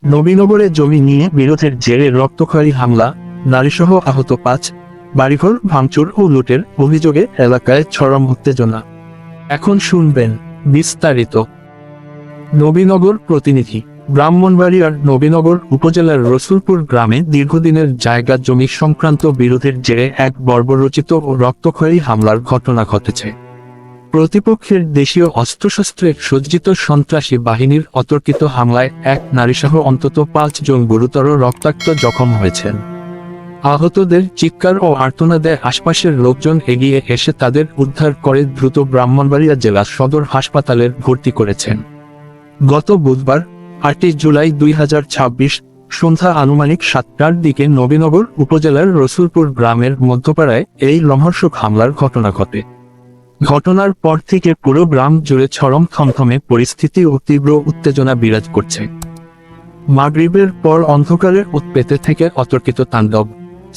নবীনগরে জমি নিয়ে বিরোধের জেরে রক্তক্ষয়ী হামলা, নারীসহ আহত ৫, বাড়িঘর ভাঙচুর ও লুটের অভিযোগে এলাকায় চরম উত্তেজনা। এখন শুনবেন বিস্তারিত। নবীনগর প্রতিনিধি। ব্রাহ্মণবাড়িয়ার নবীনগর উপজেলার রসুলপুর গ্রামে দীর্ঘদিনের জায়গা জমি সংক্রান্ত বিরোধের জেরে এক বর্বরচিত ও রক্তক্ষয়ী হামলার ঘটনা ঘটেছে। প্রতিপক্ষের দেশীয় অস্ত্রশস্ত্রে সজ্জিত সন্ত্রাসী বাহিনীর অতর্কিত হামলায় এক নারীসহ অন্তত ৫ জন গুরুতর রক্তাক্ত জখম হয়েছেন। আহতদের চিৎকার ও আর্তনাদে আশপাশের লোকজন এগিয়ে এসে তাদের উদ্ধার করে দ্রুত ব্রাহ্মণবাড়িয়া জেলা সদর হাসপাতালে ভর্তি করেছেন। গত বুধবার ৮ জুলাই ২০২৬ সন্ধ্যা আনুমানিক ৭টার দিকে নবীনগর উপজেলার রসুলপুর গ্রামের মধ্যপাড়ায় এই লোমহর্ষক হামলার ঘটনা ঘটে। ঘটনার পর থেকে পুরো গ্রাম জুড়ে চরম থমথমে পরিস্থিতি ও তীব্র উত্তেজনা বিরাজ করছে। মাগরিবের পর অন্ধকারে উৎপেতে থেকে অতর্কিত তাণ্ডব।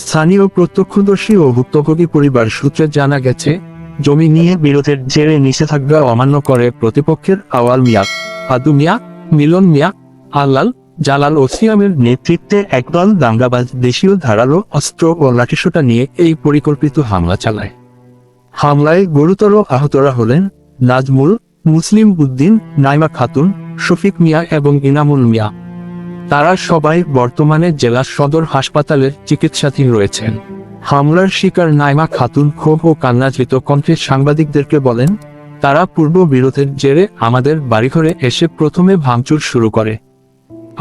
স্থানীয় প্রত্যক্ষদর্শী ও ভুক্তভোগী পরিবার সূত্রে জানা গেছে, জমি নিয়ে বিরোধের জেরে নিষেধাজ্ঞা অমান্য করে প্রতিপক্ষের আওয়াল মিয়া, আদু মিয়া, মিলন মিয়া, আল্লাল, জালাল ও সিয়ামের নেতৃত্বে একদল দাঙ্গাবাজ দেশীয় ধারালো অস্ত্র ও লাঠিসোঁটা নিয়ে এই পরিকল্পিত হামলা চালায়। হামলায় গুরুতর আহতরা হলেন নাজমুল, মুসলিম উদ্দিন, নাইমা খাতুন, শফিক মিয়া এবং ইনামুল মিয়া। তারা সবাই বর্তমানে জেলা সদর হাসপাতালের চিকিৎসাধীন রয়েছেন। হামলার শিকার নাইমা খাতুন ক্ষোভ ও কান্নাজৃত কণ্ঠে সাংবাদিকদেরকে বলেন, তারা পূর্ব বিরোধের জেরে আমাদের বাড়িঘরে এসে প্রথমে ভাঙচুর শুরু করে।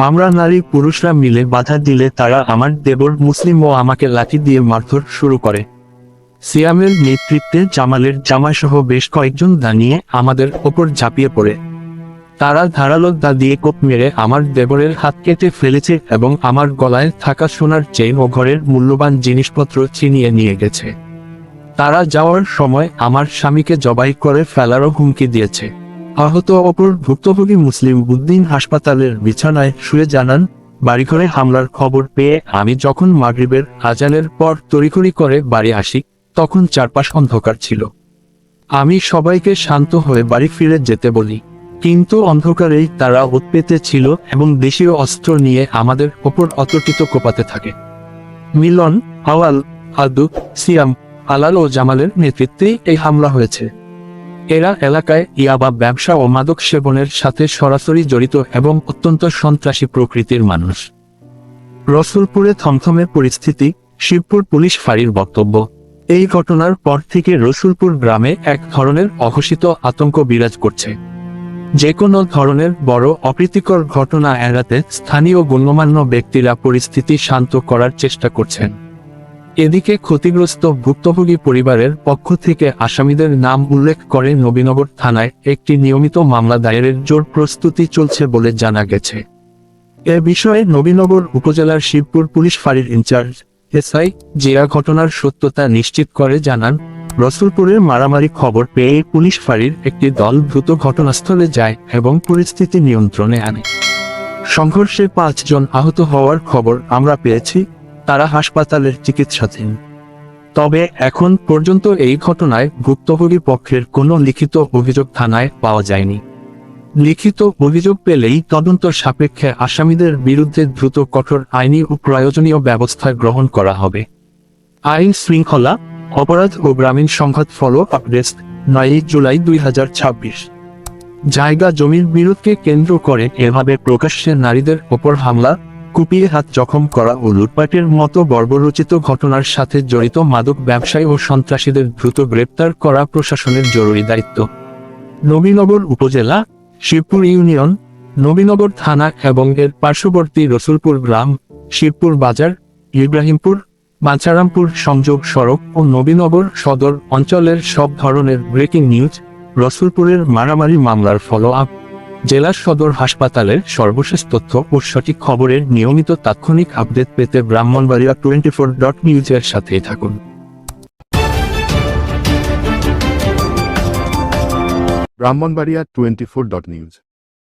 আমরা নারী পুরুষরা মিলে বাধা দিলে তারা আমার দেবর মুসলিম ও আমাকে লাঠি দিয়ে মারধর শুরু করে। সিয়ামের নেতৃত্বে জামালের জামাইসহ বেশ কয়েকজন দা নিয়ে আমাদের ওপর ঝাঁপিয়ে পড়ে। তারা ধারালো দা দিয়ে কোপ মেরে আমার দেবরের হাত কেটে ফেলেছে এবং আমার গলায় থাকা সোনার চেইন ও ঘরের মূল্যবান জিনিসপত্র ছিনিয়ে নিয়ে গেছে। তারা যাওয়ার সময় আমার স্বামীকে জবাই করে ফেলারও হুমকি দিয়েছে। আহত অপর ভুক্তভোগী মুসলিম উদ্দিন হাসপাতালের বিছানায় শুয়ে জানান, বাড়িঘরে হামলার খবর পেয়ে আমি যখন মাগরিবের আজানের পর তড়িঘড়ি করে বাড়ি আসি, তখন চারপাশ অন্ধকার ছিল। আমি সবাইকে শান্ত হয়ে বাড়ি ফিরে যেতে বলি, কিন্তু অন্ধকারেই তারা উৎপেতে ছিল এবং দেশীয় অস্ত্র নিয়ে আমাদের ওপর অতর্কিত কোপাতে থাকে। মিলন, আওয়াল, আদু, সিয়াম, আলাল ও জামালের নেতৃত্বেই এই হামলা হয়েছে। এরা এলাকায় ইয়াবা ব্যবসা ও মাদক সেবনের সাথে সরাসরি জড়িত এবং অত্যন্ত সন্ত্রাসী প্রকৃতির মানুষ। রসুলপুরে থমথমে পরিস্থিতি। শিবপুর পুলিশ ফাঁড়ির বক্তব্য, এই ঘটনার পর থেকে রসুলপুর গ্রামে এক ধরনের অঘোষিত আতঙ্ক বিরাজ করছে। যে কোনো ধরনের বড় অপ্রীতিকর ঘটনা এড়াতে স্থানীয় গণ্যমান্য ব্যক্তিরা পরিস্থিতি শান্ত করার চেষ্টা করছেন। এদিকে ক্ষতিগ্রস্ত ভুক্তভোগী পরিবারের পক্ষ থেকে আসামিদের নাম উল্লেখ করে নবীনগর থানায় একটি নিয়মিত মামলা দায়েরের জোর প্রস্তুতি চলছে বলে জানা গেছে। এ বিষয়ে নবীনগর উপজেলার শিবপুর পুলিশ ফাঁড়ির ইনচার্জ এসআই জিয়া ঘটনার সত্যতা নিশ্চিত করে জানান, রসুলপুরের মারামারি খবর পেয়ে পুলিশ ফাঁড়ির একটি দল দ্রুত ঘটনাস্থলে যায় এবং পরিস্থিতি নিয়ন্ত্রণে আনে। সংঘর্ষে ৫ জন আহত হওয়ার খবর আমরা পেয়েছি, তারা হাসপাতালের চিকিৎসাধীন। তবে এখন পর্যন্ত এই ঘটনায় ভুক্তভোগী পক্ষের কোনো লিখিত অভিযোগ থানায় পাওয়া যায়নি। লিখিত অভিযোগ পেলেই তদন্ত সাপেক্ষে আসামিদের বিরুদ্ধে দ্রুত কঠোর আইনি ও প্রয়োজনীয় ব্যবস্থা গ্রহণ করা হবে। আইন শৃঙ্খলা, অপরাধ ও গ্রামীণ সংঘাত ফলো আপ ডেস্ক, ৯ জুলাই ২০২৬। জায়গা জমির বিরোধকে কেন্দ্র করে এভাবে প্রকাশ্যে নারীদের ওপর হামলা, কুপিয়ে হাত জখম করা ও লুটপাটের মতো বর্বরচিত ঘটনার সাথে জড়িত মাদক ব্যবসায়ী ও সন্ত্রাসীদের দ্রুত গ্রেপ্তার করা প্রশাসনের জরুরি দায়িত্ব। নবীনগর উপজেলা, শিবপুর ইউনিয়ন, নবীনগর থানা এবং এর পার্শ্ববর্তী রসুলপুর গ্রাম, শিবপুর বাজার, ইব্রাহিমপুর, বাঞ্ছারামপুর সংযোগ সড়ক ও নবীনগর সদর অঞ্চলের সব ধরনের ব্রেকিং নিউজ, রসুলপুরের মারামারি মামলার ফলো আপ, জেলা সদর হাসপাতালের সর্বশেষ তথ্য ও সঠিক খবরের নিয়মিত তাৎক্ষণিক আপডেট পেতে ব্রাহ্মণবাড়িয়া 24.news এর সাথেই থাকুন। ব্রাহ্মণবাড়িয়া 24.news